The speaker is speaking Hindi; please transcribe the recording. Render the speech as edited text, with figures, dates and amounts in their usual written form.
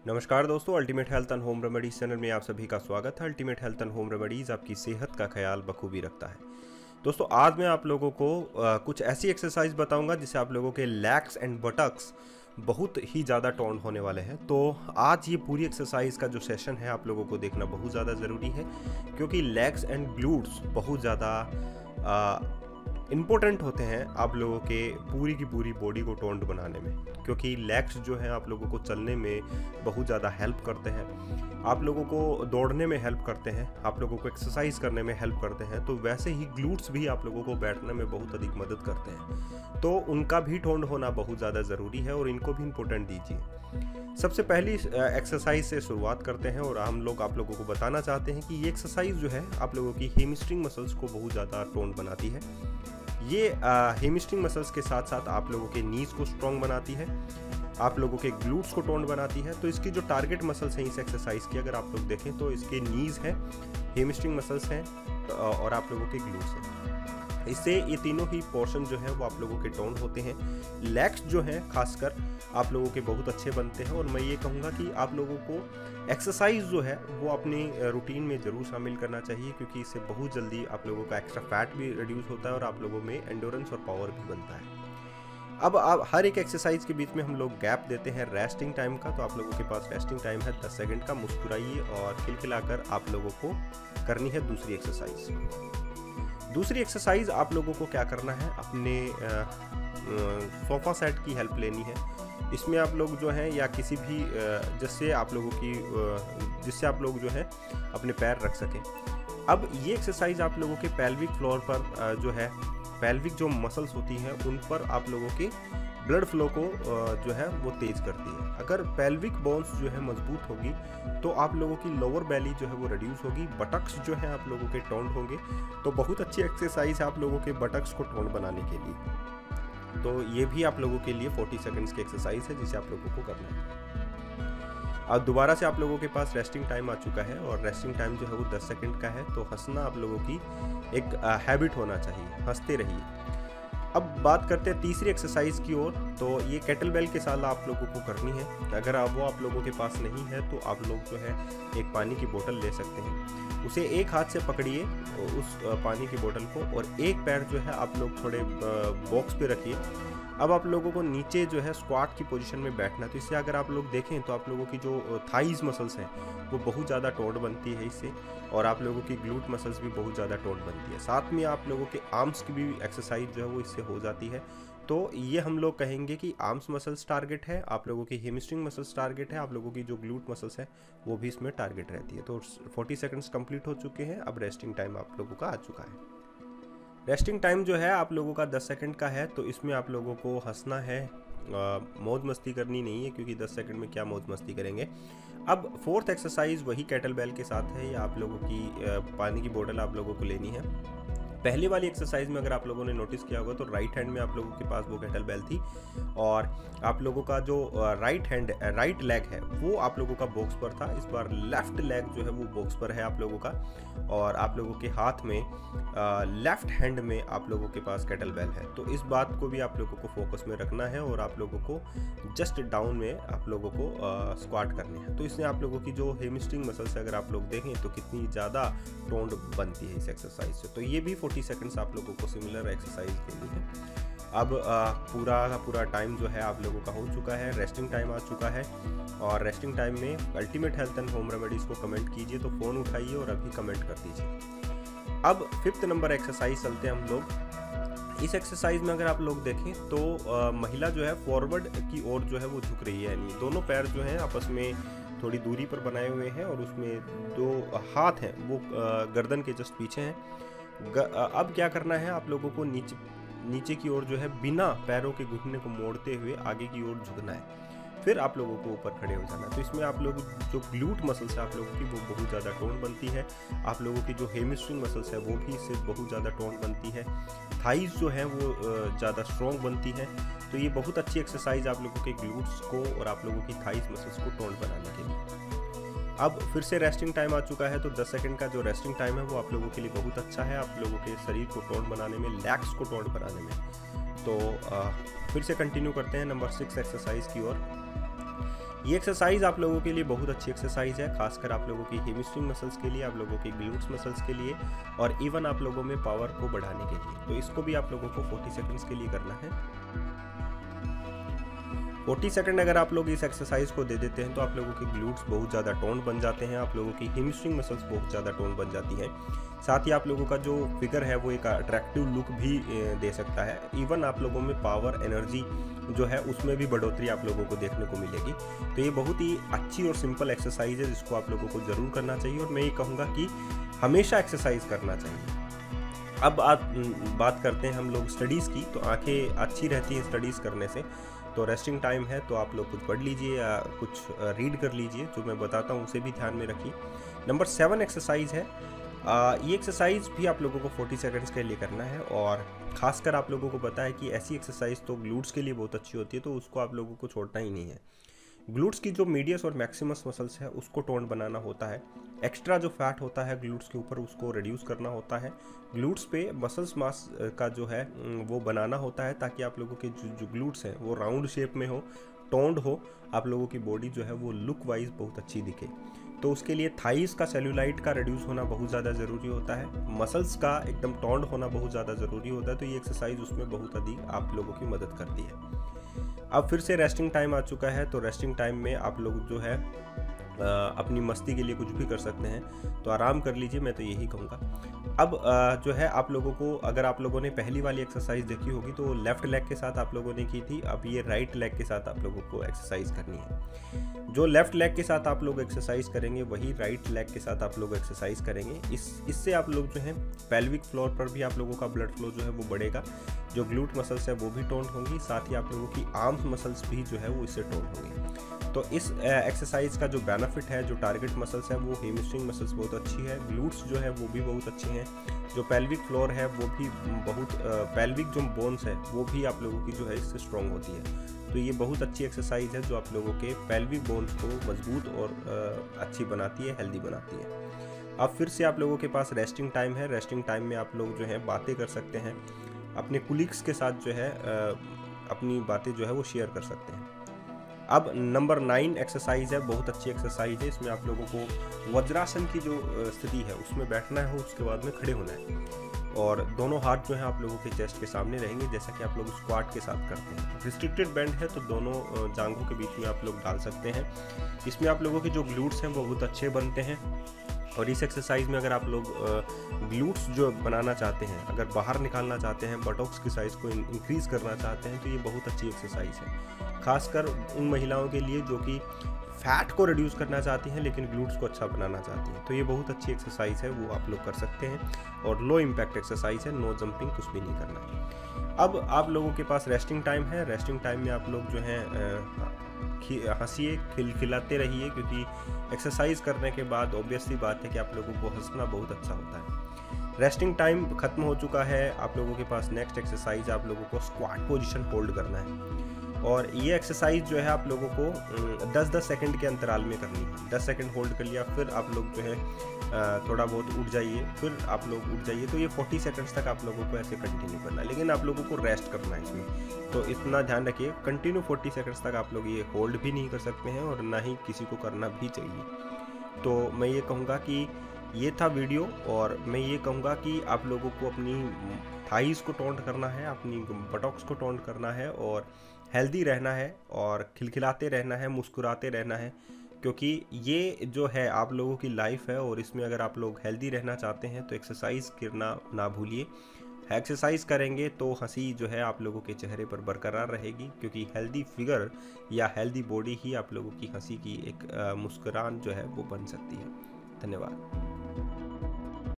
नमस्कार दोस्तों, ultimate health and home remedies channel में आप सभी का स्वागत है। Ultimate health and home remedies आपकी सेहत का ख्याल बखूबी रखता है। दोस्तों, आज मैं आप लोगों को कुछ ऐसी एक्सरसाइज बताऊंगा जिससे आप लोगों के लैग्स एंड बटक्स बहुत ही ज़्यादा टोन होने वाले हैं। तो आज ये पूरी एक्सरसाइज का जो सेशन है आप लोगों को देखना बहुत ज़्यादा ज़रूरी है, क्योंकि लेग्स एंड ग्लूट्स बहुत ज़्यादा इम्पोर्टेंट होते हैं आप लोगों के पूरी की पूरी बॉडी को टोन्ड बनाने में। क्योंकि लेग्स जो हैं आप लोगों को चलने में बहुत ज़्यादा हेल्प करते हैं, आप लोगों को दौड़ने में हेल्प करते हैं, आप लोगों को एक्सरसाइज करने में हेल्प करते हैं। तो वैसे ही ग्लूट्स भी आप लोगों को बैठने में बहुत अधिक मदद करते हैं, तो उनका भी टोन्ड होना बहुत ज़्यादा ज़रूरी है और इनको भी इम्पोर्टेंट दीजिए। सबसे पहली एक्सरसाइज से शुरुआत करते हैं और हम लोग आप लोगों को बताना चाहते हैं कि ये एक्सरसाइज जो है आप लोगों की हेमस्ट्रिंग मसल्स को बहुत ज़्यादा टोन्ड बनाती है। ये हेमस्ट्रिंग मसल्स के साथ साथ आप लोगों के नीज को स्ट्रॉन्ग बनाती है, आप लोगों के ग्लूट्स को टोन्ड बनाती है। तो इसकी जो टारगेट मसल्स हैं इस एक्सरसाइज की अगर आप लोग देखें तो इसके नीज हैं, हेमस्ट्रिंग मसल्स हैं और आप लोगों के ग्लूट्स हैं। इससे ये तीनों ही पोर्शन जो है वो आप लोगों के टोन होते हैं। लेग्स जो हैं खासकर आप लोगों के बहुत अच्छे बनते हैं और मैं ये कहूँगा कि आप लोगों को एक्सरसाइज जो है वो अपनी रूटीन में ज़रूर शामिल करना चाहिए, क्योंकि इससे बहुत जल्दी आप लोगों का एक्स्ट्रा फैट भी रिड्यूस होता है और आप लोगों में एंडोरेंस और पावर भी बनता है। अब आप हर एक एक्सरसाइज के बीच में हम लोग गैप देते हैं रेस्टिंग टाइम का। तो आप लोगों के पास रेस्टिंग टाइम है 10 सेकंड का। मुस्कुराइए और खिलखिलाकर आप लोगों को करनी है दूसरी एक्सरसाइज। दूसरी एक्सरसाइज आप लोगों को क्या करना है, अपने सोफा सेट की हेल्प लेनी है। इसमें आप लोग जो हैं या किसी भी जिससे आप लोग जो है अपने पैर रख सकें। अब ये एक्सरसाइज आप लोगों के पेल्विक फ्लोर पर जो है पेल्विक जो मसल्स होती हैं उन पर आप लोगों के ब्लड फ्लो को जो है वो तेज करती है। अगर पेल्विक बोन्स जो है मजबूत होगी तो आप लोगों की लोअर बेली जो है वो रिड्यूस होगी, बटक्स जो है आप लोगों के टोन्ड होंगे। तो बहुत अच्छी एक्सरसाइज है आप लोगों के बटक्स को टोन्ड बनाने के लिए। तो ये भी आप लोगों के लिए 40 सेकंड्स की एक्सरसाइज है जिसे आप लोगों को करना है। अब दोबारा से आप लोगों के पास रेस्टिंग टाइम आ चुका है और रेस्टिंग टाइम जो है वो 10 सेकंड का है। तो हंसना आप लोगों की एक हैबिट होना चाहिए, हंसते रहिए। अब बात करते हैं तीसरी एक्सरसाइज की ओर। तो ये केटल बेल के साथ आप लोगों को करनी है। अगर वो आप लोगों के पास नहीं है तो आप लोग जो है एक पानी की बोतल ले सकते हैं, उसे एक हाथ से पकड़िए उस पानी की बोतल को और एक पैर जो है आप लोग थोड़े बॉक्स पे रखिए। अब आप लोगों को नीचे जो है स्क्वाट की पोजीशन में बैठना। तो इससे अगर आप लोग देखें तो आप लोगों की जो थाइज मसल्स हैं वो बहुत ज़्यादा टोन्ड बनती है इससे, और आप लोगों की ग्लूट मसल्स भी बहुत ज़्यादा टोन्ड बनती है। साथ में आप लोगों के आर्म्स की भी एक्सरसाइज जो है वो इससे हो जाती है। तो ये हम लोग कहेंगे कि आर्म्स मसल्स टारगेट है, आप लोगों की हेमस्ट्रिंग मसल्स टारगेट है, आप लोगों की जो ग्लूट मसल्स है वो भी इसमें टारगेट रहती है। तो 40 सेकंड्स कंप्लीट हो चुके हैं। अब रेस्टिंग टाइम आप लोगों का आ चुका है। रेस्टिंग टाइम जो है आप लोगों का 10 सेकंड का है। तो इसमें आप लोगों को हंसना है, मौज मस्ती करनी नहीं है, क्योंकि 10 सेकंड में क्या मौज मस्ती करेंगे। अब फोर्थ एक्सरसाइज वही केटल बेल के साथ है। या आप लोगों की पानी की बोतल आप लोगों को लेनी है। पहली वाली एक्सरसाइज में अगर आप लोगों ने नोटिस किया होगा तो राइट हैंड में आप लोगों के पास वो केटल बेल थी और आप लोगों का जो राइट लेग है वो आप लोगों का बॉक्स पर था। इस बार लेफ्ट लेग जो है वो बॉक्स पर है आप लोगों का, और आप लोगों के हाथ में लेफ्ट हैंड में आप लोगों के पास केटल बेल है। तो इस बात को भी आप लोगों को फोकस में रखना है और आप लोगों को जस्ट डाउन में आप लोगों को स्क्वाट करने हैं। तो इससे आप लोगों की जो हेमस्ट्रिंग मसल्स अगर आप लोग देखें तो कितनी ज़्यादा टोन्ड बनती है इस एक्सरसाइज से। तो ये भी 40 सेकंड्स आप लोगों को सिमिलर एक्सरसाइज देनी है। अब पूरा का पूरा टाइम जो है आप लोगों का हो चुका है, रेस्टिंग टाइम आ चुका है। और रेस्टिंग टाइम में ultimate health and home remedies को कमेंट कीजिए, तो फ़ोन उठाइए और अभी कमेंट कर दीजिए। अब 5th नंबर एक्सरसाइज चलते हैं हम लोग। इस एक्सरसाइज में अगर आप लोग देखें तो महिला जो है फॉरवर्ड की ओर जो है वो झुक रही है, यानी दोनों पैर जो हैं आपस में थोड़ी दूरी पर बनाए हुए हैं और उसमें दो हाथ हैं वो गर्दन के जस्ट पीछे हैं। अब क्या करना है, आप लोगों को नीचे की ओर जो है बिना पैरों के घुटने को मोड़ते हुए आगे की ओर झुकना है। फिर आप लोगों को ऊपर खड़े हो जाना। तो इसमें आप लोग जो ग्लूट मसल्स है आप लोगों की वो बहुत ज़्यादा टोन बनती है। आप लोगों की जो हेमस्ट्रिंग मसल्स है वो भी इससे बहुत ज़्यादा टोन बनती है। थाइज जो है वो ज़्यादा स्ट्रॉन्ग बनती है। तो ये बहुत अच्छी एक्सरसाइज आप लोगों के ग्लूट्स को और आप लोगों की थाइज मसल्स को टोन बनाने के लिए। अब फिर से रेस्टिंग टाइम आ चुका है। तो 10 सेकंड का जो रेस्टिंग टाइम है वो आप लोगों के लिए बहुत अच्छा है, आप लोगों के शरीर को टोन बनाने में, लैग्स को टोन बनाने में। तो फिर से कंटिन्यू करते हैं नंबर 6 एक्सरसाइज की ओर। ये एक्सरसाइज आप लोगों के लिए बहुत अच्छी एक्सरसाइज है, खासकर आप लोगों की हेमस्ट्रिंग मसल्स के लिए, आप लोगों की ग्लूट्स मसल्स के लिए और इवन आप लोगों में पावर को बढ़ाने के लिए। तो इसको भी आप लोगों को 40 सेकंड्स के लिए करना है। 40 सेकंड अगर आप लोग इस एक्सरसाइज को दे देते हैं तो आप लोगों के ग्लूट्स बहुत ज़्यादा टोन बन जाते हैं, आप लोगों की हेमस्ट्रिंग मसल्स बहुत ज़्यादा टोन बन जाती हैं। साथ ही आप लोगों का जो फिगर है वो एक अट्रैक्टिव लुक भी दे सकता है। इवन आप लोगों में पावर, एनर्जी जो है उसमें भी बढ़ोतरी आप लोगों को देखने को मिलेगी। तो ये बहुत ही अच्छी और सिंपल एक्सरसाइज है जिसको आप लोगों को ज़रूर करना चाहिए और मैं ये कहूँगा कि हमेशा एक्सरसाइज करना चाहिए। अब बात करते हैं हम लोग स्टडीज़ की। तो आंखें अच्छी रहती हैं स्टडीज़ करने से। तो रेस्टिंग टाइम है तो आप लोग कुछ पढ़ लीजिए या कुछ रीड कर लीजिए, जो मैं बताता हूँ उसे भी ध्यान में रखिए। नंबर 7 एक्सरसाइज है। ये एक्सरसाइज भी आप लोगों को 40 सेकंड्स के लिए करना है और ख़ासकर आप लोगों को पता है कि ऐसी एक्सरसाइज तो ग्लूट्स के लिए बहुत अच्छी होती है, तो उसको आप लोगों को छोड़ना ही नहीं है। ग्लूट्स की जो मीडियस और मैक्सिमस मसल्स है उसको टोन बनाना होता है। एक्स्ट्रा जो फैट होता है ग्लूट्स के ऊपर उसको रिड्यूस करना होता है। ग्लूट्स पे मसल्स मास का जो है वो बनाना होता है ताकि आप लोगों के जो ग्लूट्स हैं वो राउंड शेप में हो, टोन्ड हो, आप लोगों की बॉडी जो है वो लुक वाइज बहुत अच्छी दिखे। तो उसके लिए थाइस का सेल्यूलाइट का रिड्यूस होना बहुत ज़्यादा ज़रूरी होता है, मसल्स का एकदम टोन्ड होना बहुत ज़्यादा ज़रूरी होता है। तो ये एक्सरसाइज उसमें बहुत अधिक आप लोगों की मदद करती है। अब फिर से रेस्टिंग टाइम आ चुका है। तो रेस्टिंग टाइम में आप लोग जो है अपनी मस्ती के लिए कुछ भी कर सकते हैं, तो आराम कर लीजिए, मैं तो यही कहूँगा। अब जो है आप लोगों को, अगर आप लोगों ने पहली वाली एक्सरसाइज देखी होगी तो लेफ्ट लेग के साथ आप लोगों ने की थी। अब ये राइट लेग के साथ आप लोगों को एक्सरसाइज करनी है। जो लेफ्ट लेग के साथ आप लोग एक्सरसाइज करेंगे वही राइट लेग के साथ आप लोग एक्सरसाइज करेंगे। इससे आप लोग जो है पेल्विक फ्लोर पर भी आप लोगों का ब्लड फ्लो जो है वो बढ़ेगा, जो ग्लूट मसल्स है वो भी टोन होंगी, साथ ही आप लोगों की आर्म्स मसल्स भी जो है वो इससे टोन होंगी। तो इस एक्सरसाइज का जो बेनिफिट है, जो टारगेट मसल्स है वो हेमस्ट्रिंग मसल्स बहुत अच्छी है, ग्लूट्स जो है वो भी बहुत अच्छे हैं, जो पेल्विक फ्लोर है वो भी बहुत, पेल्विक जो बोन्स है वो भी आप लोगों की जो है इससे स्ट्रॉन्ग होती है। तो ये बहुत अच्छी एक्सरसाइज है जो आप लोगों के पेल्विक बोन्स को मजबूत और अच्छी बनाती है, हेल्दी बनाती है। अब फिर से आप लोगों के पास रेस्टिंग टाइम है। रेस्टिंग टाइम में आप लोग जो है बातें कर सकते हैं, अपने कुलीग्स के साथ जो है अपनी बातें जो है वो शेयर कर सकते हैं। अब नंबर 9 एक्सरसाइज है, बहुत अच्छी एक्सरसाइज है। इसमें आप लोगों को वज्रासन की जो स्थिति है उसमें बैठना है, उसके बाद में खड़े होना है और दोनों हाथ जो है आप लोगों के चेस्ट के सामने रहेंगे, जैसा कि आप लोग स्क्वाट के साथ करते हैं। रिस्ट्रिक्टेड बैंड है तो दोनों जांघों के बीच में आप लोग डाल सकते हैं। इसमें आप लोगों के जो ग्लूट्स हैं वो बहुत अच्छे बनते हैं और इस एक्सरसाइज में अगर आप लोग ग्लूट्स जो बनाना चाहते हैं, अगर बाहर निकालना चाहते हैं, बटॉक्स की साइज़ को इंक्रीज़ करना चाहते हैं, तो ये बहुत अच्छी एक्सरसाइज है। खासकर उन महिलाओं के लिए जो कि फैट को रिड्यूस करना चाहती हैं लेकिन ग्लूट्स को अच्छा बनाना चाहती हैं, तो ये बहुत अच्छी एक्सरसाइज है, वो आप लोग कर सकते हैं और लो इम्पैक्ट एक्सरसाइज है, नो जंपिंग, कुछ भी नहीं करना है। अब आप लोगों के पास रेस्टिंग टाइम है। रेस्टिंग टाइम में आप लोग जो हैं हंसिए, खिलखिलाते रहिए, क्योंकि एक्सरसाइज करने के बाद ऑब्वियसली बात है कि आप लोगों को हंसना बहुत अच्छा होता है। रेस्टिंग टाइम खत्म हो चुका है। आप लोगों के पास नेक्स्ट एक्सरसाइज आप लोगों को स्क्वाट पोजीशन होल्ड करना है और ये एक्सरसाइज जो है आप लोगों को 10-10 सेकंड के अंतराल में करनी है। 10 सेकंड होल्ड कर लिया, फिर आप लोग जो है थोड़ा बहुत उठ जाइए, फिर आप लोग उठ जाइए। तो ये 40 सेकंड्स तक आप लोगों को ऐसे कंटिन्यू करना है, लेकिन आप लोगों को रेस्ट करना है इसमें, तो इतना ध्यान रखिए। कंटिन्यू 40 सेकंड्स तक आप लोग ये होल्ड भी नहीं कर सकते हैं और ना ही किसी को करना भी चाहिए। तो मैं ये कहूँगा कि ये था वीडियो और मैं ये कहूँगा कि आप लोगों को अपनी थाइस को टोंड करना है, अपनी बटॉक्स को टोंड करना है और हेल्दी रहना है और खिलखिलाते रहना है, मुस्कुराते रहना है, क्योंकि ये जो है आप लोगों की लाइफ है और इसमें अगर आप लोग हेल्दी रहना चाहते हैं तो एक्सरसाइज करना ना भूलिए। एक्सरसाइज करेंगे तो हंसी जो है आप लोगों के चेहरे पर बरकरार रहेगी, क्योंकि हेल्दी फिगर या हेल्दी बॉडी ही आप लोगों की हंसी की एक मुस्कुराहट जो है वो बन सकती है। धन्यवाद।